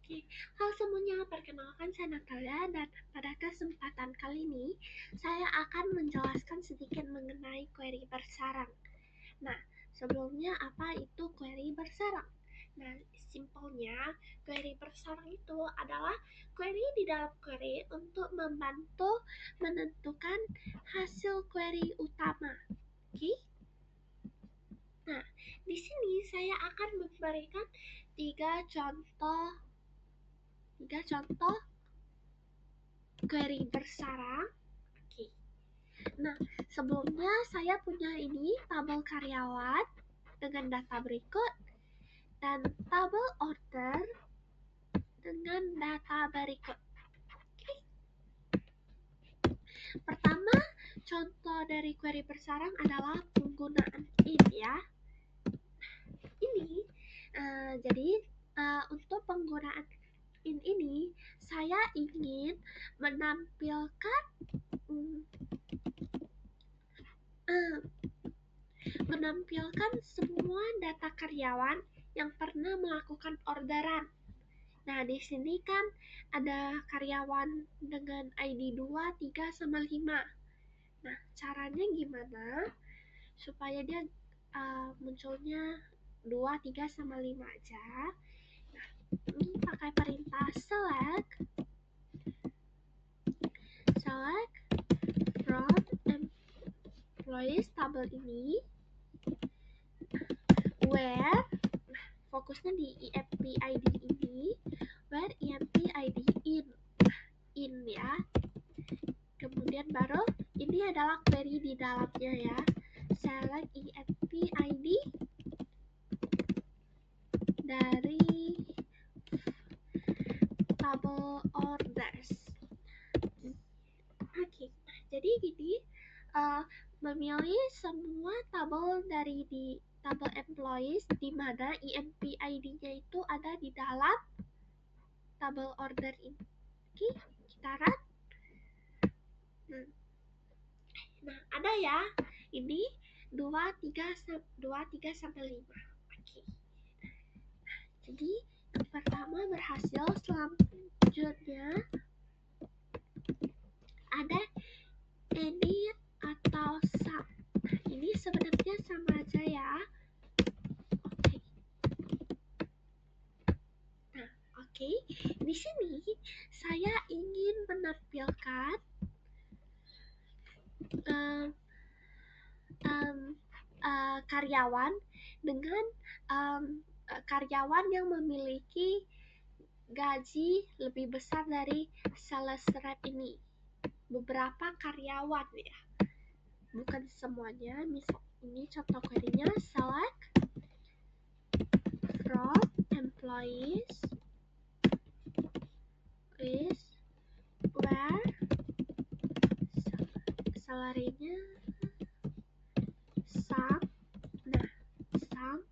Oke, halo semuanya, perkenalkan saya Natalia dan pada kesempatan kali ini saya akan menjelaskan sedikit mengenai query bersarang. Nah, sebelumnya apa itu query bersarang? Nah, simpelnya query bersarang itu adalah query di dalam query untuk membantu menentukan hasil query utama. Oke? Nah, di sini saya akan memberikan tiga contoh query bersarang. Oke. Nah, sebelumnya saya punya ini tabel karyawan dengan data berikut dan tabel order dengan data berikut. Oke. Pertama, contoh dari query bersarang adalah penggunaan in ya. Jadi untuk penggunaan in ini saya ingin menampilkan semua data karyawan yang pernah melakukan orderan. Nah, di sini kan ada karyawan dengan ID 2, 3, sama 5. Nah, caranya gimana supaya dia munculnya 2, 3, sama 5 aja. Nah, ini pakai perintah select from employees tabel ini where fokusnya di EMP ID ini, where EMP ID in ya. Kemudian baru ini adalah query di dalamnya ya. Select EMP ID dari tabel orders. Oke, jadi gini, memilih semua tabel dari di tabel employees di mana EMP ID-nya itu ada di dalam tabel order ini. Oke, kita run. Nah, ada ya. Ini 2, 3 sampai 5. Oke. Jadi, yang pertama berhasil, selanjutnya ada edit atau sub. Nah, ini sebenarnya sama aja ya. Oke. Nah, oke. Di sini saya ingin menampilkan karyawan dengan karyawan yang memiliki gaji lebih besar dari sales rep ini. Beberapa karyawan ya, bukan semuanya. Misal ini contoh query-nya select from employees is where salary-nya sum. Nah, sum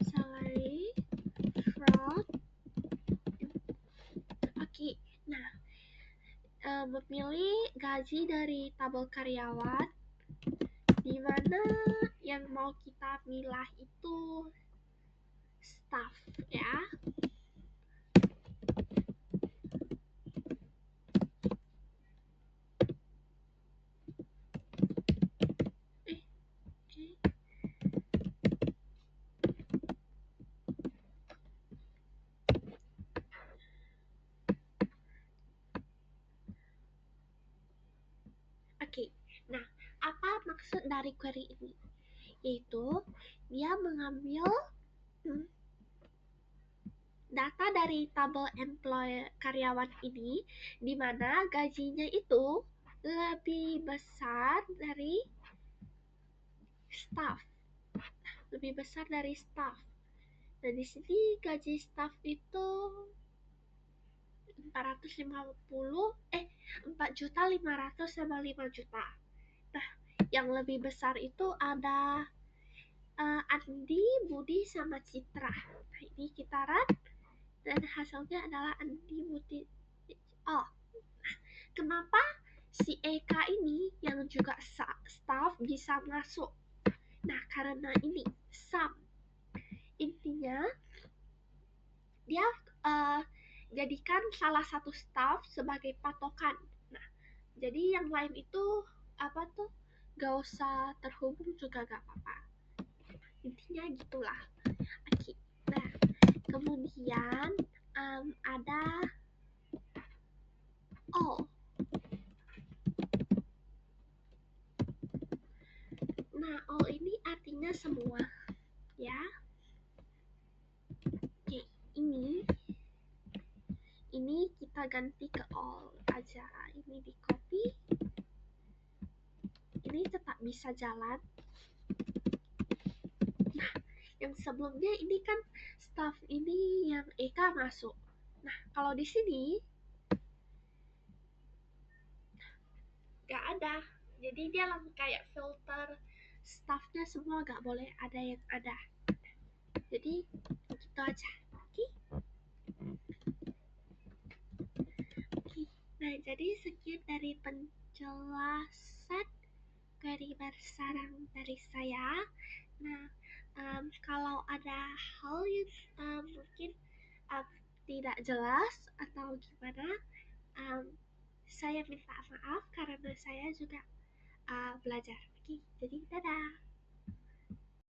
salary from. Oke. Nah, memilih gaji dari tabel karyawan di mana yang mau kita milah itu staff ya. Oke. Nah, apa maksud dari query ini? Yaitu dia mengambil data dari tabel employee karyawan ini di mana gajinya itu lebih besar dari staff. Dan di sini gaji staff itu 4.500.000 sama 5 juta. Nah, yang lebih besar itu ada Andi, Budi, sama Citra. Nah, ini kita run dan hasilnya adalah Andi, Budi. Oh, kenapa si Eka ini yang juga staff bisa masuk? Nah, karena ini sum. selanjutnya dia jadikan salah satu staff sebagai patokan. Nah, jadi yang lain itu gak usah terhubung juga gak apa-apa. Intinya gitulah. Oke. Nah, kemudian ada all. Nah, all ini artinya semua, ya. Oke, ini kita ganti ke all aja. Ini di copy. Ini tetap bisa jalan. Nah, yang sebelumnya ini kan staff ini yang Eka masuk. Nah, kalau di sini gak ada. Jadi dia langsung kayak filter staffnya semua, gak boleh ada yang ada. Jadi gitu aja. Oke. Nah, jadi sekian dari penjelasan query bersarang dari saya. Nah, kalau ada hal yang mungkin tidak jelas atau gimana, saya minta maaf karena saya juga belajar. Oke, jadi dadah.